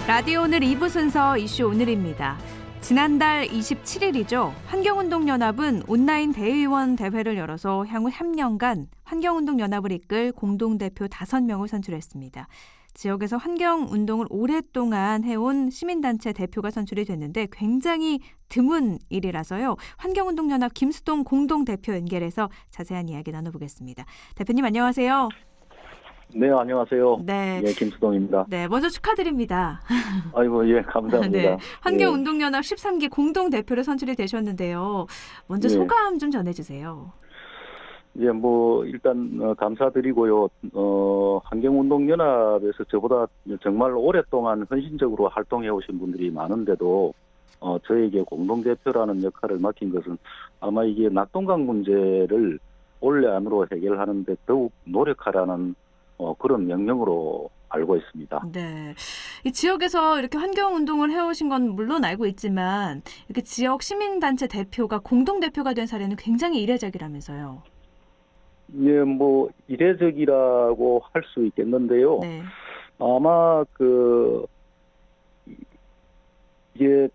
라디오 오늘 2부 순서 이슈 오늘입니다. 지난달 27일이죠. 환경운동연합은 온라인 대의원 대회를 열어서 향후 3년간 환경운동연합을 이끌 공동대표 5명을 선출했습니다. 지역에서 환경운동을 오랫동안 해온 시민단체 대표가 선출이 됐는데 굉장히 드문 일이라서요. 환경운동연합 김수동 공동대표 연결해서 자세한 이야기 나눠보겠습니다. 대표님 안녕하세요. 네, 안녕하세요. 네, 예, 김수동입니다. 네, 먼저 축하드립니다. 아이고, 예, 감사합니다. 네, 환경운동연합 13기 공동대표로 선출이 되셨는데요. 먼저 예. 소감 좀 전해주세요. 예, 일단 감사드리고요. 환경운동연합에서 저보다 정말 오랫동안 헌신적으로 활동해 오신 분들이 많은데도 저에게 공동대표라는 역할을 맡긴 것은 아마 이게 낙동강 문제를 올해 안으로 해결하는데 더욱 노력하라는 그런 명령으로 알고 있습니다. 네, 이 지역에서 이렇게 환경운동을 해오신 건 물론 알고 있지만 이렇게 지역 시민단체 대표가 공동대표가 된 사례는 굉장히 이례적이라면서요. 예, 이례적이라고 할 수 있겠는데요. 네. 아마 이게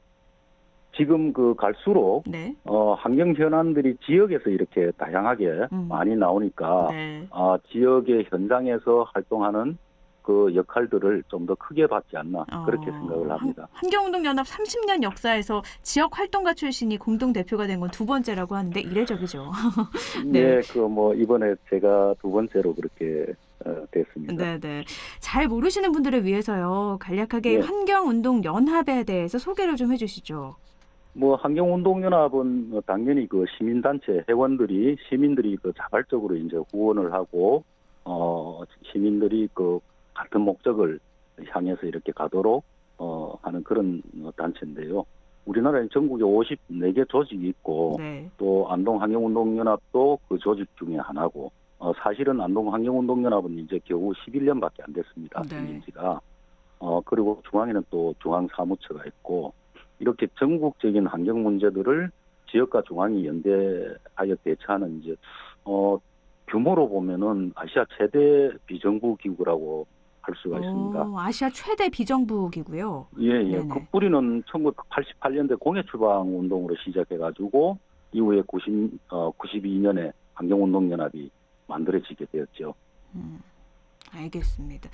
지금 갈수록 네. 환경 현안들이 지역에서 이렇게 다양하게 많이 나오니까 네. 지역의 현장에서 활동하는 그 역할들을 좀 더 크게 받지 않나 그렇게 생각을 합니다. 환경운동연합 30년 역사에서 지역 활동가 출신이 공동대표가 된 건 두 번째라고 하는데 이례적이죠. 네, 이번에 제가 두 번째로 그렇게 됐습니다. 네. 잘 모르시는 분들을 위해서요. 간략하게 네. 환경운동연합에 대해서 소개를 좀 해주시죠. 환경운동연합은 당연히 시민단체 시민들이 자발적으로 이제 후원을 하고, 시민들이 같은 목적을 향해서 이렇게 가도록, 하는 그런 단체인데요. 우리나라에 전국에 54개 조직이 있고, 네. 또 안동환경운동연합도 그 조직 중에 하나고, 사실은 안동환경운동연합은 이제 겨우 11년밖에 안 됐습니다. 네. 생긴 지가. 그리고 중앙에는 또 중앙사무처가 있고, 이렇게 전국적인 환경 문제들을 지역과 중앙이 연대하여 대처하는 이제 규모로 보면은 아시아 최대 비정부 기구라고 할 수가 있습니다. 아시아 최대 비정부기고요. 예. 네네. 그 뿌리는 1988년대 공해추방 운동으로 시작해가지고 이후에 92년에 환경운동연합이 만들어지게 되었죠. 알겠습니다.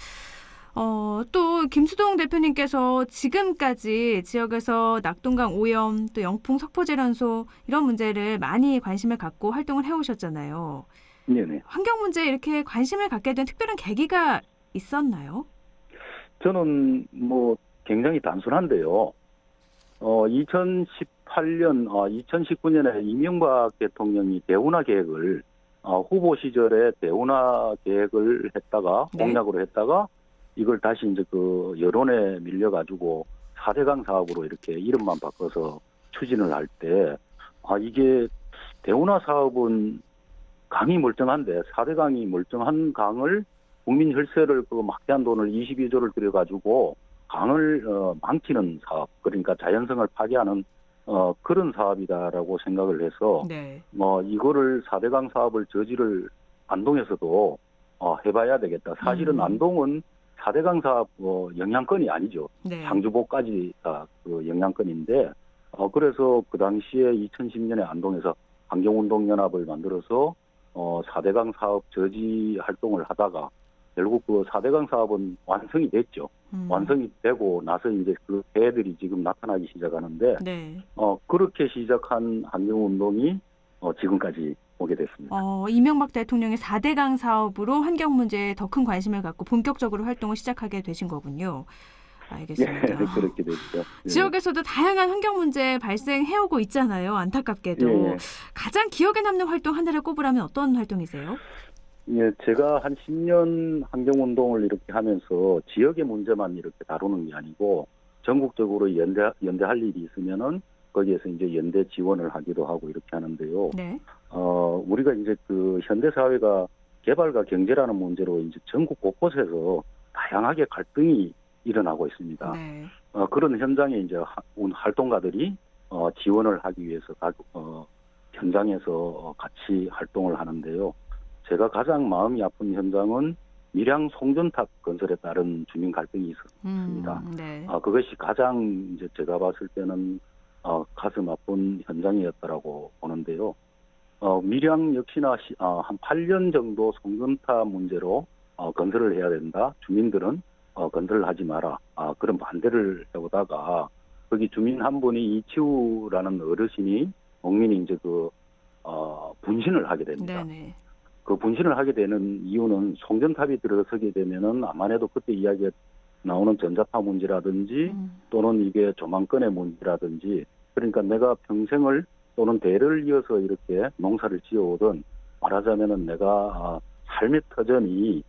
또 김수동 대표님께서 지금까지 지역에서 낙동강 오염, 또 영풍 석포제련소 이런 문제를 많이 관심을 갖고 활동을 해오셨잖아요. 네네. 환경 문제에 이렇게 관심을 갖게 된 특별한 계기가 있었나요? 저는 굉장히 단순한데요. 2019년에 이명박 대통령이 대운하 계획을 후보 시절에 대운하 계획을 했다가 네. 공약으로 했다가 이걸 다시 이제 여론에 밀려가지고 4대강 사업으로 이렇게 이름만 바꿔서 추진을 할 때, 이게 대운하 사업은 강이 멀쩡한데 4대강이 멀쩡한 강을 국민 혈세를 막대한 돈을 22조를 들여가지고 강을 망치는 사업, 그러니까 자연성을 파괴하는 그런 사업이다라고 생각을 해서 네. 이거를 4대강 사업을 저지를 안동에서도 해봐야 되겠다. 사실은 안동은 4대강 사업 영향권이 아니죠. 네. 상주보까지가 영향권인데 그래서 그 당시에 2010년에 안동에서 환경운동연합을 만들어서 4대강 사업 저지 활동을 하다가 결국 4대강 사업은 완성이 됐죠. 완성이 되고 나서 이제 그 배들이 지금 나타나기 시작하는데 네. 그렇게 시작한 환경운동이 지금까지 오게 됐습니다. 이명박 대통령의 4대강 사업으로 환경 문제에 더 큰 관심을 갖고 본격적으로 활동을 시작하게 되신 거군요. 알겠습니다. 예, 그렇게 됐죠. 예. 지역에서도 다양한 환경 문제 발생해오고 있잖아요. 안타깝게도. 예. 가장 기억에 남는 활동 하나를 꼽으라면 어떤 활동이세요? 예, 제가 한 10년 환경운동을 이렇게 하면서 지역의 문제만 이렇게 다루는 게 아니고 전국적으로 연대할 일이 있으면은 거기에서 이제 연대 지원을 하기도 하고 이렇게 하는데요. 네. 우리가 이제 현대 사회가 개발과 경제라는 문제로 이제 전국 곳곳에서 다양하게 갈등이 일어나고 있습니다. 네. 그런 현장에 이제 활동가들이 지원을 하기 위해서 현장에서 같이 활동을 하는데요. 제가 가장 마음이 아픈 현장은 밀양 송전탑 건설에 따른 주민 갈등이 있었습니다. 네. 그것이 가장 이제 제가 봤을 때는 가슴 아픈 현장이었다라고 보는데요. 밀양 역시나 한 8년 정도 송전탑 문제로 건설을 해야 된다. 주민들은 건설을 하지 마라. 그런 반대를 해오다가 거기 주민 한 분이 이치우라는 어르신이 농민이 이제 분신을 하게 됩니다. 네네. 그 분신을 하게 되는 이유는 송전탑이 들어서게 되면은 아무래도 그때 이야기에 나오는 전자파 문제라든지 또는 이게 조망권의 문제라든지 그러니까 내가 평생을 또는 대를 이어서 이렇게 농사를 지어오던 말하자면은 내가 삶의 터전이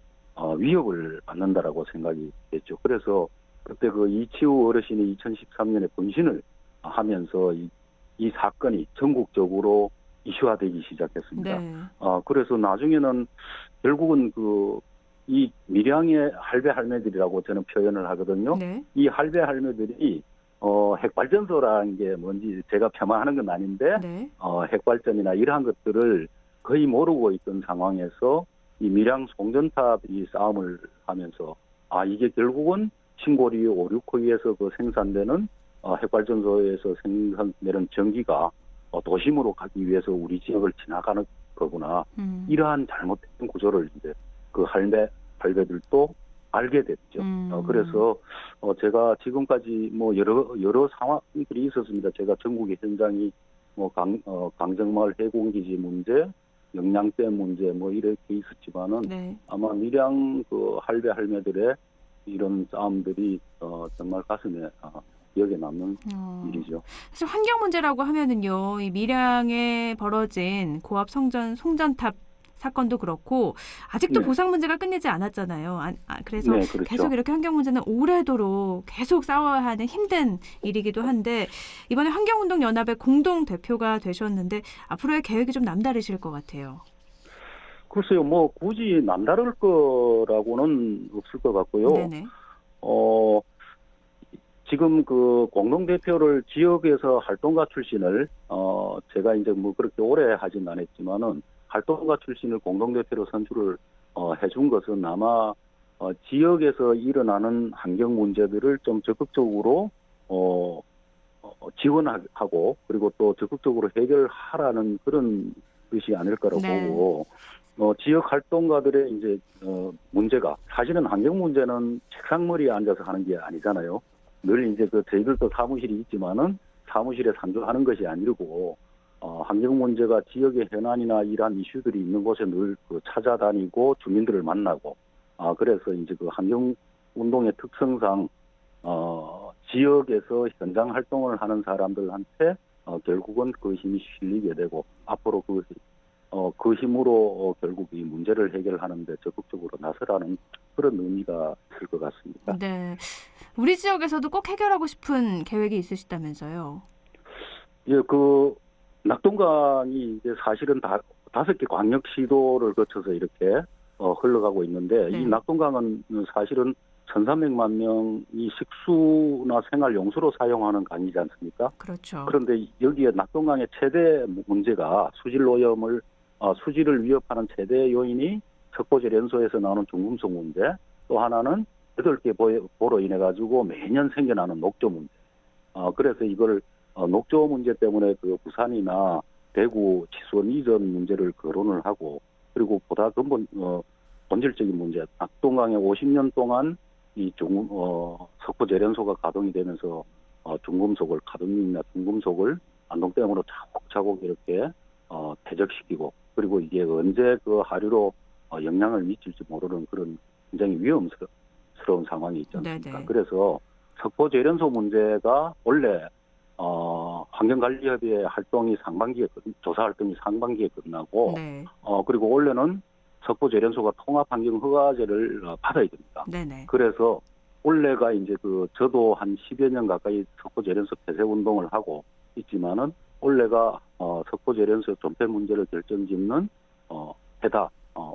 위협을 받는다라고 생각이 됐죠. 그래서 그때 그 이치우 어르신이 2013년에 분신을 하면서 이 사건이 전국적으로 이슈화되기 시작했습니다. 네. 그래서 나중에는 결국은 이 밀양의 할배 할매들이라고 저는 표현을 하거든요. 네. 이 할배 할매들이 핵발전소라는 게 뭔지 제가 폄하하는 건 아닌데 네. 핵발전이나 이러한 것들을 거의 모르고 있던 상황에서 이 밀양 송전탑 이 싸움을 하면서 이게 결국은 신고리 5, 6호위에서 생산되는 핵발전소에서 생산되는 전기가 도심으로 가기 위해서 우리 지역을 지나가는 거구나. 이러한 잘못된 구조를 이제 그 할배들도 알게 됐죠. 그래서 제가 지금까지 뭐 여러 상황들이 있었습니다. 제가 전국의 현장이 강정마을 해공기지 문제, 영양댐 문제 뭐 이렇게 있었지만은 네. 아마 밀양 할배 할매들의 이런 싸움들이 정말 가슴에 기억에 남는 일이죠. 사실 환경 문제라고 하면은요, 이 밀양에 벌어진 고압 송전탑 사건도 그렇고 아직도 네. 보상 문제가 끝내지 않았잖아요. 그래서 네, 그렇죠. 계속 이렇게 환경 문제는 오래도록 계속 싸워야 하는 힘든 일이기도 한데 이번에 환경운동연합의 공동 대표가 되셨는데 앞으로의 계획이 좀 남다르실 것 같아요. 글쎄요, 뭐 굳이 남다를 거라고는 없을 것 같고요. 네네. 지금 공동대표를 지역에서 활동가 출신을 제가 이제 뭐 그렇게 오래 하진 않았지만은 활동가 출신을 공동대표로 선출을 해준 것은 아마 지역에서 일어나는 환경 문제들을 좀 적극적으로 지원하고 그리고 또 적극적으로 해결하라는 그런 뜻이 아닐 거라고 네. 보고 지역 활동가들의 이제 문제가 사실은 환경 문제는 책상머리에 앉아서 하는 게 아니잖아요. 늘 이제 저희들도 사무실이 있지만은 사무실에 상주하는 것이 아니고 환경 문제가 지역의 현안이나 이러한 이슈들이 있는 곳에 늘 찾아다니고 주민들을 만나고 그래서 이제 환경 운동의 특성상 지역에서 현장 활동을 하는 사람들한테 결국은 그 힘이 실리게 되고 앞으로 그 힘으로 결국 이 문제를 해결하는데 적극적으로 나서라는 그런 의미가 있을 것 같습니다. 네. 우리 지역에서도 꼭 해결하고 싶은 계획이 있으시다면서요? 예, 낙동강이 이제 사실은 5개 광역시도를 거쳐서 이렇게 흘러가고 있는데 네. 이 낙동강은 사실은 1,300만 명이 식수나 생활 용수로 사용하는 강이지 않습니까? 그렇죠. 그런데 여기에 낙동강의 최대 문제가 수질을 위협하는 최대 요인이 척보제련소에서 나오는 중금속 문제, 또 하나는 8개 보로 인해 가지고 매년 생겨나는 녹조 문제. 그래서 이걸 녹조 문제 때문에 부산이나 대구 취소원 이전 문제를 거론을 하고 그리고 보다 본질적인 문제, 낙동강에 50년 동안 이 석고제련소가 가동이 되면서 카드뮴이나 중금속을 안동댐으로 차곡차곡 이렇게 퇴적시키고 그리고 이게 언제 하류로 영향을 미칠지 모르는 그런 굉장히 위험스러운 상황이 있지 않습니까? 네네. 그래서 석고제련소 문제가 원래 환경관리협의회 활동이 조사 활동이 상반기에 끝나고 네. 그리고 원래는 석고제련소가 통합환경허가제를 받아야 됩니다. 네네. 그래서 원래가 이제 저도 한 10여 년 가까이 석고제련소 폐쇄 운동을 하고 있지만은 원래가 석고제련소 존폐 문제를 결정짓는 해다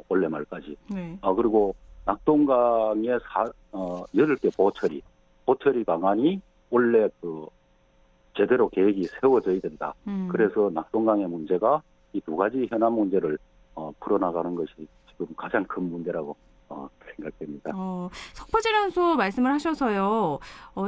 올해 말까지. 네. 그리고 낙동강의 8개 보처리 방안이 원래 제대로 계획이 세워져야 된다. 그래서 낙동강의 문제가 이 2가지 현안 문제를 풀어나가는 것이 지금 가장 큰 문제라고 생각합니다. 있습니다. 석포제련소 말씀을 하셔서요.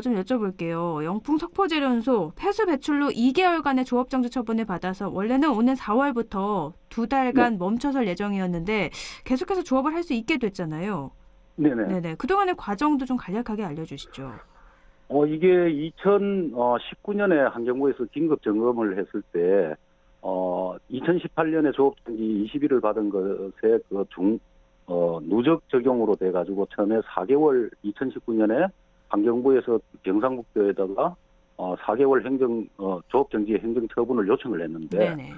좀 여쭤볼게요. 영풍 석포제련소 폐수 배출로 2개월간의 조업정지 처분을 받아서 원래는 오는 4월부터 2달간 멈춰설 예정이었는데 계속해서 조업을 할 수 있게 됐잖아요. 네네. 그동안의 과정도 좀 간략하게 알려주시죠. 이게 2019년에 환경부에서 긴급 점검을 했을 때 2018년에 조업정지 20일을 받은 것에 누적 적용으로 돼가지고 처음에 4개월 2019년에 환경부에서 경상북도에다가 4개월 조업정지 행정처분을 요청을 했는데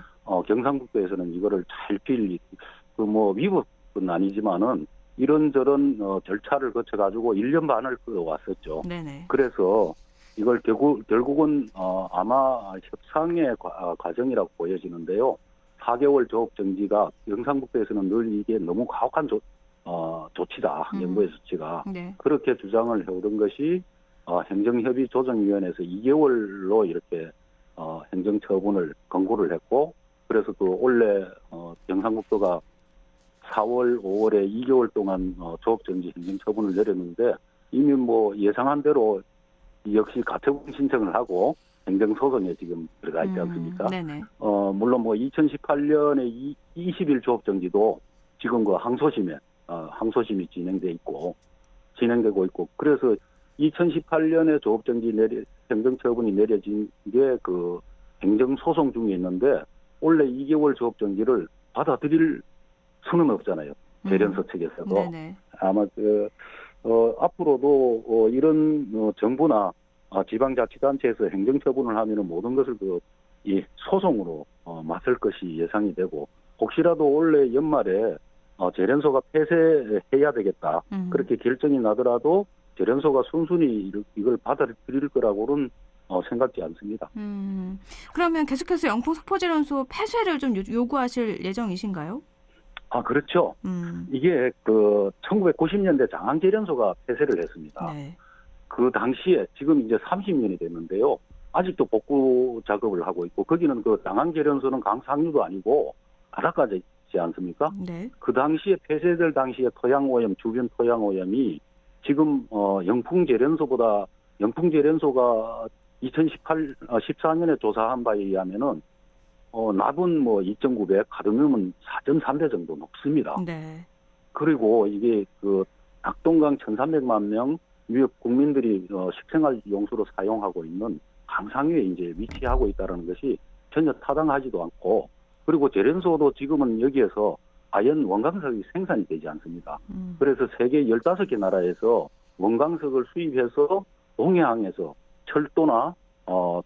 경상북도에서는 이거를 잘 위법은 아니지만은 이런저런 절차를 거쳐가지고 1년 반을 끌어왔었죠. 그래서 이걸 결국은 아마 협상의 과정이라고 보여지는데요. 4개월 조업 정지가 경상북도에서는 늘 이게 너무 가혹한 조치다. 환경부의 조치가. 그렇게 주장을 해오던 것이 행정협의조정위원회에서 2개월로 이렇게 행정처분을 권고를 했고 그래서 또 원래 경상북도가 4월, 5월에 2개월 동안 조업정지 행정처분을 내렸는데 이미 예상한 대로 역시 가처분 신청을 하고 행정소송에 지금 들어가 있지 않습니까? 물론 2018년에 20일 조업정지도 지금 항소심이 진행되고 있고 그래서 2018년에 조업정지 행정처분이 내려진 게 행정소송 중에 있는데 원래 2개월 조업정지를 받아들일 수는 없잖아요. 재련소 측에서도. 아마 앞으로도 이런 정부나 지방자치단체에서 행정처분을 하면은 모든 것을 이 소송으로 맞설 것이 예상이 되고 혹시라도 올해 연말에 재련소가 폐쇄해야 되겠다. 그렇게 결정이 나더라도 재련소가 순순히 이걸 받아들일 거라고는 생각지 않습니다. 그러면 계속해서 영풍 석포제련소 폐쇄를 좀 요구하실 예정이신가요? 그렇죠. 이게 1990년대 장항제련소가 폐쇄를 했습니다. 그 당시에 지금 이제 30년이 됐는데요. 아직도 복구 작업을 하고 있고 거기는 장항제련소는 강상류도 아니고 바닷가에 있지 않습니까? 그 당시에 폐쇄될 당시에 토양오염, 주변 토양오염이 지금 영풍제련소가 2014년에 조사한 바에 의하면은 납은 2.9배, 가dum염은 4.3배 정도 높습니다. 그리고 이게 낙동강 1,300만 명 유역 국민들이 식생활 용수로 사용하고 있는 강상유에 이제 위치하고 있다는 것이 전혀 타당하지도 않고 그리고 제련소도 지금은 여기에서 아연 원광석이 생산이 되지 않습니다. 그래서 세계 15개 나라에서 원광석을 수입해서 동해항에서 철도나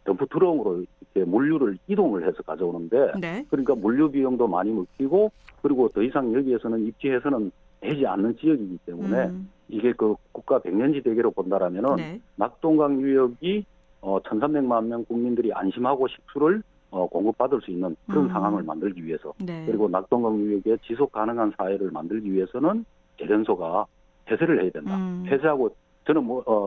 덤프트럭으로 이렇게 물류를 이동을 해서 가져오는데 그러니까 물류 비용도 많이 먹히고 그리고 더 이상 여기에서는 입지해서는 되지 않는 지역이기 때문에 이게 국가 백년지 대계로 본다라면은 낙동강 유역이 1,300만 명 국민들이 안심하고 식수를 공급받을 수 있는 그런 상황을 만들기 위해서 그리고 낙동강 유역에 지속 가능한 사회를 만들기 위해서는 제련소가 폐쇄를 해야 된다. 폐쇄하고 저는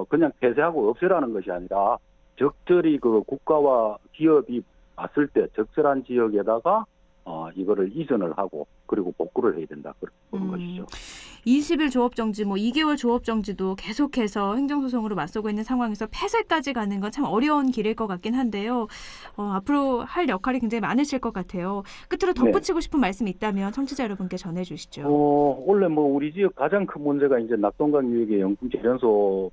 그냥 폐쇄하고 없애라는 것이 아니라 적절히 국가와 기업이 봤을 때 적절한 지역에다가 이거를 이전을 하고 그리고 복구를 해야 된다 그런 것이죠. 20일 조업정지, 2개월 조업정지도 계속해서 행정소송으로 맞서고 있는 상황에서 폐쇄까지 가는 건 참 어려운 길일 것 같긴 한데요. 앞으로 할 역할이 굉장히 많으실 것 같아요. 끝으로 덧붙이고 싶은 말씀이 있다면 청취자 여러분께 전해주시죠. 원래 우리 지역 가장 큰 문제가 이제 낙동강 유역의 영풍제련소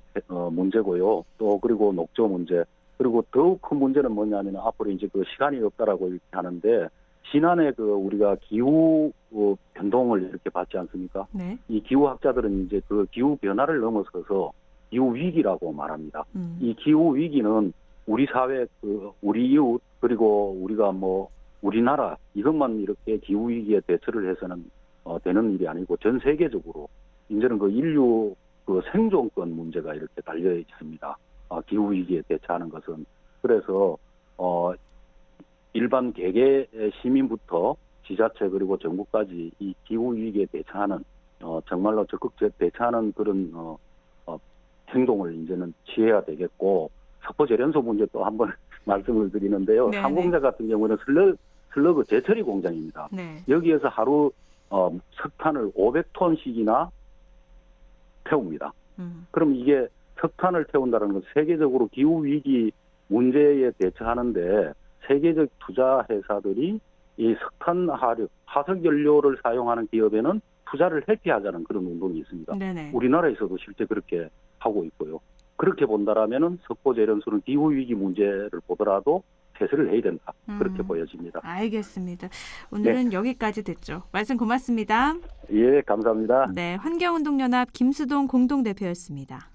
문제고요. 또 그리고 녹조 문제. 그리고 더욱 큰 문제는 뭐냐면 앞으로 이제 시간이 없다라고 이렇게 하는데 지난해 우리가 기후 변동을 이렇게 봤지 않습니까? 이 기후학자들은 이제 기후 변화를 넘어서서 기후 위기라고 말합니다. 이 기후 위기는 우리 사회, 우리 이웃 그리고 우리가 우리나라 이것만 이렇게 기후 위기에 대처를 해서는 되는 일이 아니고 전 세계적으로 이제는 인류 생존권 문제가 이렇게 달려 있습니다. 기후 위기에 대처하는 것은 그래서 일반 개개 시민부터 지자체 그리고 정부까지 이 기후 위기에 대처하는 정말로 적극 대처하는 그런 행동을 이제는 취해야 되겠고 석포제련소 문제 또 한번 말씀을 드리는데요. 항공사 같은 경우는 슬러그 재처리 공장입니다. 여기에서 하루 석탄을 500톤씩이나 태웁니다. 그럼 이게 석탄을 태운다는 건 세계적으로 기후 위기 문제에 대처하는데 세계적 투자 회사들이 이 석탄 화력, 화석 연료를 사용하는 기업에는 투자를 회피하자는 그런 운동이 있습니다. 네네. 우리나라에서도 실제 그렇게 하고 있고요. 그렇게 본다라면은 석고 재련소는 기후 위기 문제를 보더라도 폐쇄를 해야 된다. 그렇게 보여집니다. 알겠습니다. 오늘은 여기까지 듣죠. 말씀 고맙습니다. 예, 감사합니다. 네, 환경운동연합 김수동 공동대표였습니다.